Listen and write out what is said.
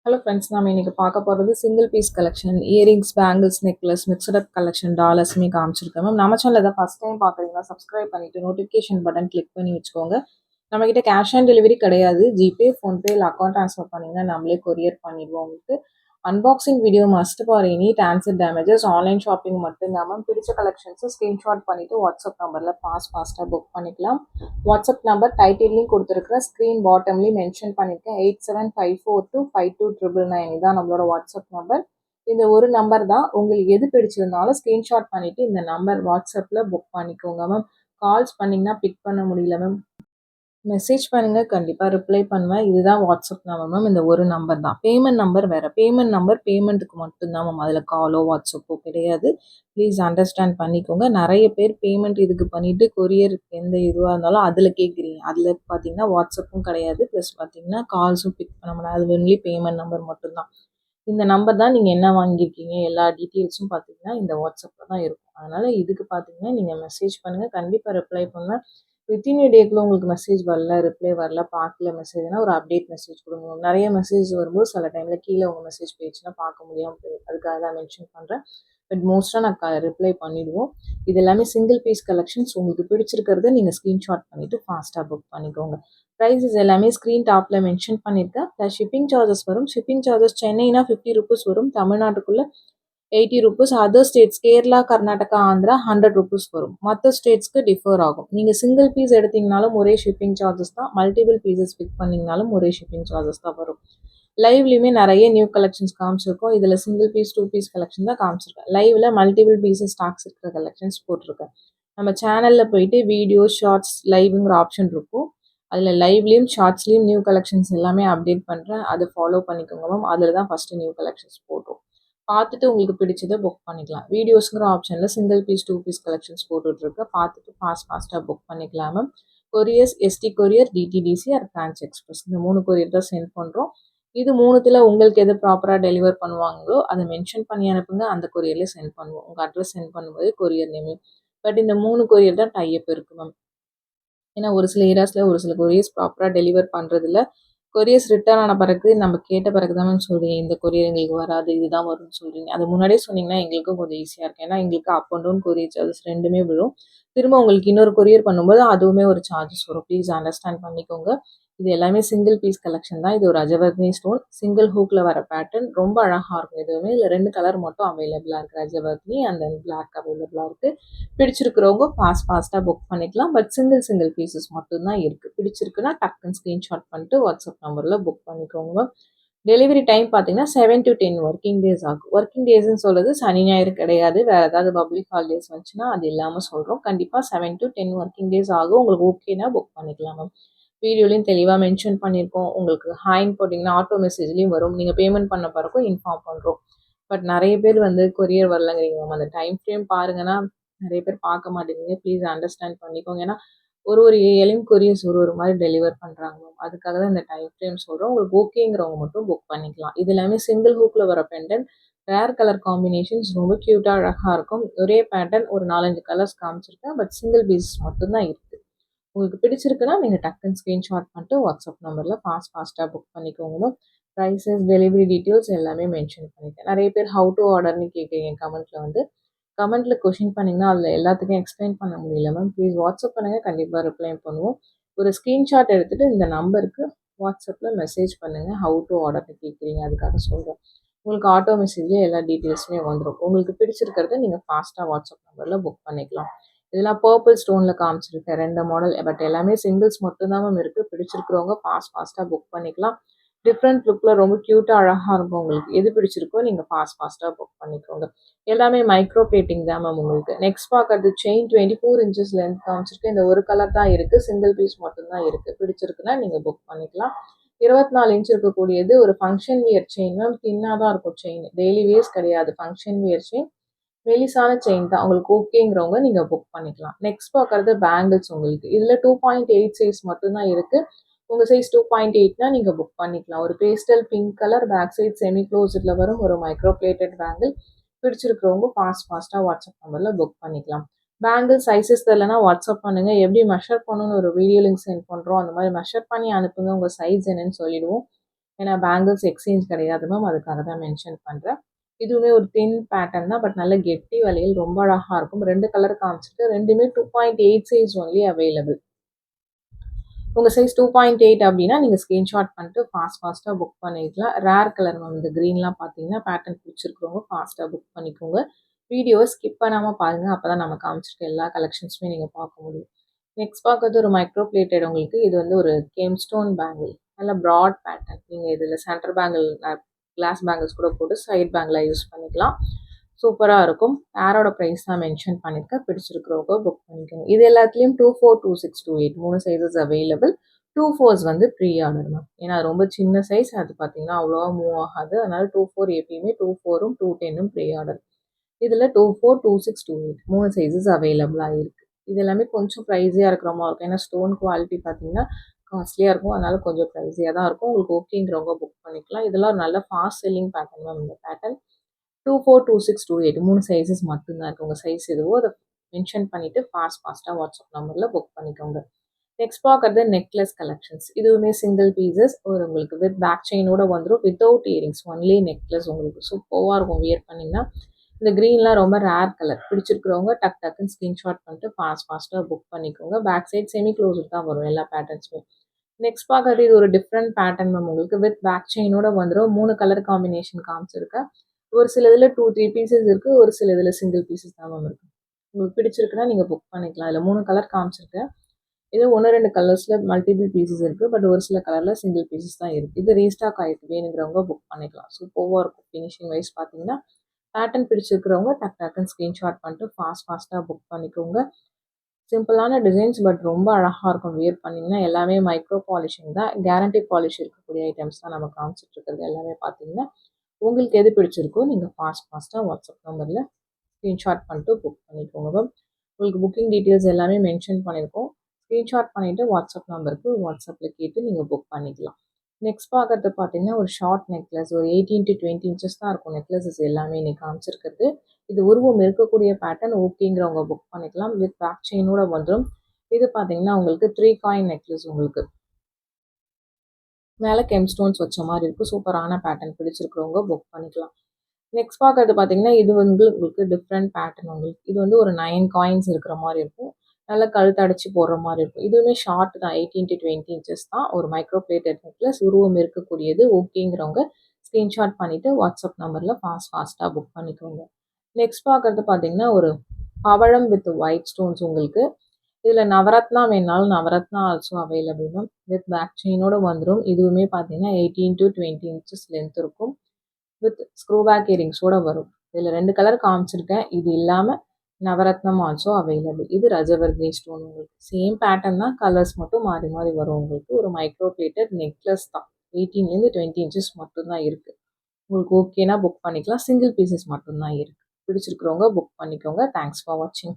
Hello friends, நம்ம இன்னைக்கு பார்க்க போகிறது single piece collection, earrings, bangles, necklace, mixed up collection, டாலர்ஸுமே காமிச்சிருக்கேன் மேம். நம்ம சேனல் தான் ஃபஸ்ட் டைம் பார்க்குறீங்களா, சப்ஸ்கிரைப் பண்ணிவிட்டு நோட்டிஃபிகேஷன் பட்டன் கிளிக் பண்ணி வச்சுக்கோங்க. நம்மக்கிட்ட கேஷ் ஆன் டெலிவரி கிடையாது. ஜிபே, ஃபோன்பே இல்லை அக்கௌண்ட் ட்ரான்ஸ்ஃபர் பண்ணிங்கன்னா நம்மளே கொரியர் பண்ணிடுவோம் உங்களுக்கு. Unboxing video must for any transit damages. Online shopping மட்டும் இல்லாமல் பிடிச்ச கலெக்ஷன்ஸை ஸ்க்ரீன்ஷாட் பண்ணிவிட்டு வாட்ஸ்அப் நம்பரில் ஃபாஸ்ட்டாக புக் பண்ணிக்கலாம். வாட்ஸ்அப் நம்பர் டைட்டில்லையும் கொடுத்துருக்குற ஸ்க்ரீன் பாட்டம்லையும் மென்ஷன் பண்ணியிருக்கேன். 8754252999 இதான் நம்மளோட வாட்ஸ்அப் நம்பர். இந்த ஒரு நம்பர் தான். உங்களுக்கு எது பிடிச்சிருந்தாலும் ஸ்க்ரீன்ஷாட் பண்ணிவிட்டு இந்த நம்பர் வாட்ஸ்அப்பில் புக் பண்ணிக்கோங்க மேம். கால்ஸ் பண்ணிங்கன்னா பிக் பண்ண முடியல மேம். மெசேஜ் பண்ணுங்கள், கண்டிப்பாக ரிப்ளை பண்ணுவேன். இதுதான் வாட்ஸ்அப் நம்பர் மேம். இந்த ஒரு நம்பர் தான். பேமெண்ட் நம்பர் வேறு. பேமெண்ட் நம்பர் பேமெண்ட்டுக்கு மட்டும்தான் மேம். அதில் காலோ வாட்ஸ்அப்போ கிடையாது. ப்ளீஸ் அண்டர்ஸ்டாண்ட் பண்ணிக்கோங்க. நிறைய பேர் பேமெண்ட் இதுக்கு பண்ணிவிட்டு கொரியர் எந்த இதுவாக இருந்தாலும் அதில் கேட்குறீங்க. அதில் பார்த்தீங்கன்னா வாட்ஸ்அப்பும் கிடையாது, ப்ளஸ் பார்த்தீங்கன்னா கால்ஸும் பிக் பண்ண முடியாது. அது ஒன்லி பேமெண்ட் நம்பர் மட்டும்தான். இந்த நம்பர் தான். நீங்கள் என்ன வாங்கியிருக்கீங்க எல்லா டீட்டெயில்ஸும் பார்த்தீங்கன்னா இந்த வாட்ஸ்அப்பில் தான் இருக்கும். அதனால் இதுக்கு பார்த்தீங்கன்னா நீங்கள் மெசேஜ் பண்ணுங்கள், கண்டிப்பாக ரிப்ளை பண்ணுவேன். வித்தின் a டேக்குள்ள உங்களுக்கு மெசேஜ் வரல, ரிப்ளை வரல, பார்க்கல மெசேஜ்னா ஒரு அப்டேட் மெசேஜ் கொடுங்க. நிறைய மெசேஜ் வரும்போது சில டைமில் கீழே உங்கள் மெசேஜ் போயிடுச்சுன்னா பார்க்க முடியாமல் போயிடும். அதுக்காக தான் மென்ஷன் பண்ணுறேன். பட் மோஸ்ட்டாக நான் ரிப்ளை பண்ணிவிடுவோம். இது எல்லாமே சிங்கிள் பீஸ் கலெக்ஷன்ஸ். உங்களுக்கு பிடிச்சிருக்கிறத நீங்கள் ஸ்க்ரீன்ஷாட் பண்ணிவிட்டு ஃபாஸ்ட்டாக புக் பண்ணிக்கோங்க. ப்ரைஸஸ் எல்லாமே ஸ்க்ரீன் டாப்பில் மென்ஷன் பண்ணியிருக்கேன். ப்ளஸ் ஷிப்பிங் சார்ஜஸ் வரும். ஷிப்பிங் சார்ஜஸ் சென்னைனா 50 rupees வரும். தமிழ்நாட்டுக்குள்ளே 80 rupees. Other states Kerala, Karnataka, Andhra 100 rupees வரும். மற்ற ஸ்டேட்ஸ்க்கு டிஃபர் ஆகும். நீங்கள் சிங்கிள் பீஸ் எடுத்தீங்கனாலும் ஒரே ஷிப்பிங் சார்ஜஸ் தான். மல்டிபிள் பீசஸ் பிக் பண்ணிங்கனாலும் ஒரே ஷிப்பிங் சார்ஜஸ் தான் வரும். லைவ்லையுமே நிறைய நியூ கலெக்ஷன்ஸ் காமிச்சிருக்கோம். இதில் சிங்கிள் பீஸ் 2 பீஸ் கலெக்ஷன் தான் காமிச்சிருக்கேன். லைவில் மல்டிபிள் பீசஸ் ஸ்டாக்ஸ் இருக்கிற கலெக்ஷன்ஸ் போட்டிருக்கேன். நம்ம சேனலில் போயிட்டு வீடியோ, ஷார்ட்ஸ், லைவுங்கிற ஆப்ஷன் இருக்கும். அதில் லைவ்லேயும் ஷார்ட்ஸ்லேயும் நியூ கலெக்ஷன்ஸ் எல்லாமே அப்டேட் பண்ணுறேன். அதை ஃபாலோ பண்ணிக்கோங்க மேம். அதில் தான் ஃபஸ்ட்டு நியூ கலெக்ஷன்ஸ் போடுறோம். பார்த்துட்டு உங்களுக்கு பிடிச்சதை புக் பண்ணிக்கலாம். வீடியோஸுங்கிற ஆப்ஷனில் சிங்கிள் பீஸ் 2 பீஸ் கலெக்ஷன்ஸ் போட்டுட்ருக்கு. பார்த்துட்டு ஃபாஸ்ட்டாக புக் பண்ணிக்கலாம் ma'am. Couriers ST courier, DTDC or Franch Express, இந்த 3 கொரியர் தான் சென்ட் பண்ணுறோம். இது 3த்தில் உங்களுக்கு எது ப்ராப்பராக டெலிவர் பண்ணுவாங்களோ அதை மென்ஷன் பண்ணி அனுப்புங்க. அந்த கொரியர்லேயே சென்ட் பண்ணுவோம். உங்கள் அட்ரஸ் சென்ட் பண்ணும்போது கொரியர் நேம். பட் இந்த 3 கொரியர் தான் டைப் இருக்குது மேம். ஏன்னா ஒரு சில ஏரியாஸில் ஒரு சில கொரியர்ஸ் ப்ராப்பராக டெலிவர் பண்ணுறதில்ல. கொரியர்ஸ் ரிட்டர்ன் ஆன பிறகு நம்ம கேட்ட பிறகு தான் மேம் சொல்கிறீங்க இந்த கொரியர் எங்களுக்கு வராது, இதுதான் வரும்னு சொல்கிறீங்க. அது முன்னாடியே சொன்னீங்கன்னா எங்களுக்கும் கொஞ்சம் ஈஸியாக இருக்கும். ஏன்னா எங்களுக்கு up and down courier charges ரெண்டுமே விழும். திரும்ப உங்களுக்கு இன்னொரு கொரியர் பண்ணும்போது அதுவுமே ஒரு சார்ஜஸ் வரும். ப்ளீஸ் அண்டர்ஸ்டாண்ட் பண்ணிக்கோங்க. இது எல்லாமே சிங்கிள் பீஸ் கலெக்ஷன் தான். இது ஒரு அஜவர்னி ஸ்டோன் சிங்கிள் ஹூக்கில் வர பேட்டர்ன் ரொம்ப அழகாக இருக்கும். இதுவுமே இல்லை 2 கலர் மட்டும் அவைலபிளாக இருக்குது. அஜவர்னி அண்ட் தென் பிளாக் அவைலபிளாக இருக்குது. பிடிச்சிருக்கிறவங்க ஃபாஸ்ட்டாக புக் பண்ணிக்கலாம். பட் சிங்கிள் பீசஸ் மட்டும்தான் இருக்குது. பிடிச்சிருக்குன்னா டக்குன்னு ஸ்க்ரீன்ஷாட் பண்ணிட்டு வாட்ஸ்அப் நம்பரில் புக் பண்ணிக்கோங்க. டெலிவரி டைம் பார்த்தீங்கன்னா 7 to 10 ஒர்க்கிங் டேஸ் ஆகும். ஒர்க்கிங் டேஸ்ன்னு சொல்கிறது சனி ஞாயிறு கிடையாது. வேறு ஏதாவது பப்ளிக் ஹாலிடேஸ் வந்துச்சுன்னா அது இல்லாமல் சொல்கிறோம். கண்டிப்பாக 7 to 10 ஒர்க்கிங் டேஸ் ஆகும். உங்களுக்கு ஓகேனா புக் பண்ணிக்கலாம் மேம். வீடியோலையும் தெளிவாக மென்ஷன் பண்ணியிருக்கோம். உங்களுக்கு ஹாய்ன்னு போட்டிங்கன்னா ஆட்டோ மெசேஜ்லேயும் வரும். நீங்கள் பேமெண்ட் பண்ண பிறகும் இன்ஃபார்ம் பண்ணுறோம். பட் நிறைய பேர் கொரியர் வரலங்கிறீங்க மேம். அந்த டைம் ஃப்ரேம் பாருங்கன்னா நிறைய பேர் பார்க்க மாட்டேங்குங்க. ப்ளீஸ் அண்டர்ஸ்டாண்ட் பண்ணிக்கோங்க. ஏன்னா ஒரு ஏரியாலையும் கொரியர்ஸ் ஒரு மாதிரி டெலிவர் பண்ணுறாங்க மேம். அதுக்காக தான் இந்த டைம் ஃப்ரேம் சொல்கிறோம். உங்களுக்கு ஓகேங்கிறவங்க மட்டும் புக் பண்ணிக்கலாம். இது எல்லாமே சிங்கிள் ஹூக்கில் வர பெண்டன்ட். ரேர் கலர் காம்பினேஷன்ஸ், ரொம்ப க்யூட்டாக அழகாக இருக்கும். ஒரே பேட்டர்ன் ஒரு 4-5 கலர்ஸ் காமிச்சிருக்கேன். பட் சிங்கிள் பீசஸ் மட்டும்தான் இருக்குது. உங்களுக்கு பிடிச்சிருக்குன்னா நீங்கள் டக்குன்னு ஸ்க்ரீன்ஷாட் பண்ணிட்டு வாட்ஸ்அப் நம்பரில் ஃபாஸ்ட்டாக புக் பண்ணிக்கோங்க. ப்ரைஸஸ், டெலிவரி டீட்டெயில்ஸ் எல்லாமே மென்ஷன் பண்ணியிருக்கேன். நிறைய பேர் ஹவு டு ஆர்டர்னு கேட்குறீங்க கமெண்ட்டில் கொஷின் பண்ணிங்கன்னா அதில் எல்லாத்துக்கும் எக்ஸ்பிளைன் பண்ண முடியல மேம். ப்ளீஸ் வாட்ஸ்அப் பண்ணுங்கள், கண்டிப்பாக ரிப்ளை பண்ணுவோம். ஒரு ஸ்க்ரீன்ஷாட் எடுத்துகிட்டு இந்த நம்பருக்கு வாட்ஸ்அப்பில் மெசேஜ் பண்ணுங்கள். ஹவு டு ஆர்டர்னு கேட்குறீங்க, அதுக்காக சொல்கிறேன். உங்களுக்கு ஆட்டோ மெசேஜ்லேயே எல்லா டீட்டெயில்ஸுமே வந்துடும். உங்களுக்கு பிடிச்சிருக்கிறத நீங்கள் ஃபாஸ்ட்டாக வாட்ஸ்அப் நம்பரில் புக் பண்ணிக்கலாம். இதெல்லாம் பர்பிள் ஸ்டோனில் காமிச்சிருக்கேன் 2 மாடல். பட் எல்லாமே சிங்கிள்ஸ் மட்டும்தான் மேம் இருக்குது. பிடிச்சிருக்கிறவங்க ஃபாஸ்ட்டாக புக் பண்ணிக்கலாம். டிஃப்ரெண்ட் லுக்கில் ரொம்ப க்யூட்டாக அழகாக இருக்கும். உங்களுக்கு எது பிடிச்சிருக்கோ நீங்கள் ஃபாஸ்ட்டாக புக் பண்ணிக்கோங்க. எல்லாமே மைக்ரோ பிளேட்டிங் தான் மேம் உங்களுக்கு. நெக்ஸ்ட் பார்க்கறது செயின் 24 inches லென்த் காமிச்சிருக்கு. இந்த ஒரு கலர் தான் இருக்குது. சிங்கிள் பீஸ் மட்டும்தான் இருக்குது. பிடிச்சிருக்குன்னா நீங்கள் புக் பண்ணிக்கலாம். 24 inch இருக்கக்கூடியது ஒரு ஃபங்க்ஷன் வியர் செயின் மேம். தின்னாக தான் இருக்கும் செயின். டெய்லி வேர்ஸ் கிடையாது. ஃபங்க்ஷன் வியர் செயின், மெலிசான செயின் தான். உங்களுக்கு ஓகேங்கிறவங்க நீங்கள் புக் பண்ணிக்கலாம். நெக்ஸ்ட் பார்க்குறது பேங்கிள்ஸ் உங்களுக்கு. இதில் 2.8 சைஸ் மட்டும்தான் இருக்குது. உங்கள் சைஸ் 2.8னா நீங்கள் புக் பண்ணிக்கலாம். ஒரு pastel pink colour, back side semi க்ளோஸ்டில் வரும் ஒரு மைக்ரோ பிளேட்டட் பேங்கிள். பிடிச்சிருக்கிறவங்க ஃபாஸ்ட்டாக வாட்ஸ்அப் நம்பரில் புக் பண்ணிக்கலாம். பேங்கிள் சைஸஸ் தெரியலனா வாட்ஸ்அப் பண்ணுங்கள். எப்படி மெஷர் பண்ணணும்னு ஒரு வீடியோ லிங்க் சென்ட் பண்ணுறோம். அந்த மாதிரி மெஷர் பண்ணி அனுப்புங்க. உங்கள் சைஸ் என்னன்னு சொல்லிவிடுவோம். ஏன்னா பேங்கிள்ஸ் எக்ஸ்சேஞ்ச் கிடையாது மேம், அதுக்காக தான் மென்ஷன் பண்ணுறேன். இதுவுமே ஒரு தின் பேட்டர்ன் தான், பட் நல்ல கெட்டி வளையல், ரொம்ப அழகாக இருக்கும். 2 கலர் காமிச்சிருக்கு, ரெண்டுமே 2.8 சைஸ் ஒன்லி அவைலபிள். உங்கள் சைஸ் 2.8 அப்படின்னா நீங்கள் ஸ்க்ரீன்ஷாட் பண்ணிட்டு ஃபாஸ்ட்டாக புக் பண்ணிக்கலாம். ரேர் கலர் மேம், இந்த க்ரீன்லாம் பார்த்தீங்கன்னா பேட்டர்ன் பிடிச்சிருக்கிறவங்க ஃபாஸ்ட்டாக புக் பண்ணிக்கோங்க. வீடியோவை ஸ்கிப் பண்ணாமல் பாருங்கள், அப்போ தான் நம்ம காமிச்சிருக்க எல்லா கலெக்ஷன்ஸுமே நீங்கள் பார்க்க முடியும். நெக்ஸ்ட் பார்க்கறது ஒரு மைக்ரோ பிளேட்டட் உங்களுக்கு. இது வந்து ஒரு கேம்ஸ்டோன் பேங்கிள், நல்ல ப்ராட் பேட்டர்ன். நீங்கள் இதில் சென்டர் பேங்கிள் கிளாஸ் பேங்கிள்ஸ் கூட போட்டு சைட் பேங்கில் யூஸ் பண்ணிக்கலாம். சூப்பராக இருக்கும். யாரோட ப்ரைஸ் தான் மென்ஷன் பண்ணியிருக்கேன், பிடிச்சிருக்கிறவங்க புக் பண்ணிக்கோங்க. இது எல்லாத்துலேயும் 24, 26, 28 3 சைஸஸ் அவைலபிள். 24s வந்து ப்ரீ ஆர்டர் மேம், ஏன்னா ரொம்ப சின்ன சைஸ், அது பார்த்தீங்கன்னா அவ்வளோவா மூவ் ஆகாது. அதனால 24 எப்பயுமே 24ம் 210ம் ப்ரீ ஆர்டர். இதில் 24, 26, 28 3 சைஸஸ் அவைலபிளாக இருக்குது. இது எல்லாமே கொஞ்சம் ப்ரைஸியாக இருக்கிற மாதிரி இருக்கும், ஏன்னா ஸ்டோன் குவாலிட்டி பார்த்தீங்கன்னா காஸ்ட்லியாக இருக்கும். அதனால கொஞ்சம் ப்ரைஸியாக தான் இருக்கும். உங்களுக்கு ஓகேங்கிறவங்க புக் பண்ணிக்கலாம். இதெல்லாம் ஒரு நல்ல ஃபாஸ்ட் செல்லிங் பேட்டர்ன் மேம். இந்த பேட்டர்ன் 24, 26, 28 3 சைஸஸ் மட்டும்தான் இருக்குது. உங்கள் சைஸ் எதுவோ அதை மென்ஷன் பண்ணிவிட்டு ஃபாஸ்ட்டாக வாட்ஸ்அப் நம்பரில் புக் பண்ணிக்கோங்க. நெக்ஸ்ட் பார்க்குறது நெக்லஸ் கலெக்ஷன்ஸ். இதுவுமே சிங்கிள் பீசஸ், ஒரு உங்களுக்கு வித் பேக் செயினோட வந்துடும், வித்தவுட் இயரிங்ஸ், ஒன்லி நெக்லஸ். உங்களுக்கு சூப்பராக இருக்கும் வியர் பண்ணிங்கன்னா. இந்த க்ரீன்லாம் ரொம்ப ரேர் கலர். பிடிச்சிருக்கிறவங்க டக்குன்னு ஸ்க்ரீன்ஷாட் பண்ணிட்டு ஃபாஸ்ட்டாக புக் பண்ணிக்கோங்க. பேக் சைட் செமி க்ளோஸர் தான் வரும் எல்லா பேட்டர்ன்ஸுமே. நெக்ஸ்ட் பார்க்குறது இது ஒரு டிஃப்ரெண்ட் பேட்டர்ன் மேம், உங்களுக்கு வித் பேக் செயினோட வந்துடும். 3 கலர் காம்பினேஷன் காமிச்சிருக்கேன். ஒரு சில இதில் 2, 3 பீசஸ் இருக்குது, ஒரு சில இதில் சிங்கிள் பீசஸ் தான் மேம் இருக்குது. உங்களுக்கு பிடிச்சிருக்குன்னா நீங்கள் புக் பண்ணிக்கலாம். இதில் 3 கலர் காமிச்சிருக்கேன். இது 1, 2 கலர்ஸில் மல்டிபிள் பீசஸ் இருக்குது, பட் ஒரு சில கலரில் சிங்கிள் பீசஸ் தான் இருக்குது. இது ரீஸ்டாக் ஆகிருக்கு, வேணுங்கிறவங்க புக் பண்ணிக்கலாம். சூப்பராக இருக்கும். ஃபினிஷிங் வைஸ் பார்த்தீங்கன்னா பேட்டர்ன் பிடிச்சிருக்கிறவங்க டக்குன்னு ஸ்க்ரீன்ஷாட் பண்ணிட்டு ஃபாஸ்ட்டாக புக் பண்ணிக்கோங்க. சிம்பிளான டிசைன்ஸ், பட் ரொம்ப அழகாக இருக்கும் வியர் பண்ணிங்கன்னா. எல்லாமே மைக்ரோ பாலிஷிங் தான், கேரண்டி பாலிஷ் இருக்கக்கூடிய ஐட்டம்ஸ் தான் நம்ம காமிச்சிட்டு இருக்கிறது. எல்லாமே பார்த்தீங்கன்னா உங்களுக்கு எது பிடிச்சிருக்கோ நீங்கள் ஃபாஸ்ட்டாக வாட்ஸ்அப் நம்பரில் ஸ்க்ரீன்ஷாட் பண்ணிட்டு புக் பண்ணிக்கோங்க மேம். உங்களுக்கு புக்கிங் டீட்டெயில்ஸ் எல்லாமே மென்ஷன் பண்ணியிருக்கோம். ஸ்க்ரீன்ஷாட் பண்ணிவிட்டு வாட்ஸ்அப் நம்பருக்கு வாட்ஸ்அப்பில் கேட்டு நீங்கள் புக் பண்ணிக்கலாம். நெக்ஸ்ட் பார்க்குறது பார்த்தீங்கன்னா ஒரு ஷார்ட் நெக்லஸ், ஒரு 18 to 20 இன்ச்சஸ் தான் இருக்கும் நெக்லஸஸ் எல்லாமே இன்னைக்கு காமிச்சிருக்கிறது. இது உருவம் இருக்கக்கூடிய பேட்டர்ன், ஓகேங்கிறவங்க புக் பண்ணிக்கலாம். வித் பேக் செயினோட வந்துடும். இது பார்த்தீங்கன்னா உங்களுக்கு 3 காயின் நெக்லஸ், உங்களுக்கு மேலே கெம் ஸ்டோன்ஸ் வச்ச மாதிரி இருக்கும். சூப்பரான பேட்டர்ன், பிடிச்சிருக்கிறவங்க புக் பண்ணிக்கலாம். நெக்ஸ்ட் பார்க்கறது பார்த்தீங்கன்னா இது வந்து உங்களுக்கு டிஃப்ரெண்ட் பேட்டர்ன். உங்களுக்கு இது வந்து ஒரு 9 காயின்ஸ் இருக்கிற மாதிரி இருக்கும். நல்லா கழுத்து அடைச்சி போடுற மாதிரி இருக்கும். இதுவுமே ஷார்ட் தான், 18 to 20 இன்ச்சஸ் தான். ஒரு மைக்ரோ பிளேட்டட் நெக்லஸ், உருவம் இருக்கக்கூடியது. ஓகேங்கிறவங்க ஸ்க்ரீன்ஷாட் பண்ணிவிட்டு வாட்ஸ்அப் நம்பரில் ஃபாஸ்ட்டாக புக் பண்ணிக்கோங்க. நெக்ஸ்ட் பார்க்குறது பார்த்தீங்கன்னா ஒரு பவழம் வித் ஒயிட் ஸ்டோன்ஸ். உங்களுக்கு இதில் நவரத்னா வேணாலும் Navaratna also available ma'am. With back செயினோட வந்துடும். இதுவுமே பார்த்தீங்கன்னா 18 to 20 இன்ச்சஸ் லென்த் இருக்கும். வித் ஸ்க்ரூ பேக் இயரிங்ஸோட வரும். இதில் 2 கலர் காமிச்சிருக்கேன். இது இல்லாமல் நவரத்னம் ஆல்சோ அவைலபிள். இது ரஜவர்தினி ஸ்டோன். உங்களுக்கு சேம் பேட்டர்ன் தான், கலர்ஸ் மட்டும் மாறி மாறி வரும். உங்களுக்கு ஒரு மைக்ரோ பிளேட்டட் நெக்லஸ் தான். 18 to 20 இன்ச்சஸ் மட்டும்தான் இருக்குது. உங்களுக்கு ஓகேனா புக் பண்ணிக்கலாம். சிங்கிள் பீசஸ் மட்டும்தான் இருக்குது. பிடிச்சிருக்கிறவங்க புக் பண்ணிக்கோங்க. தேங்க்ஸ் ஃபார் வாட்சிங்.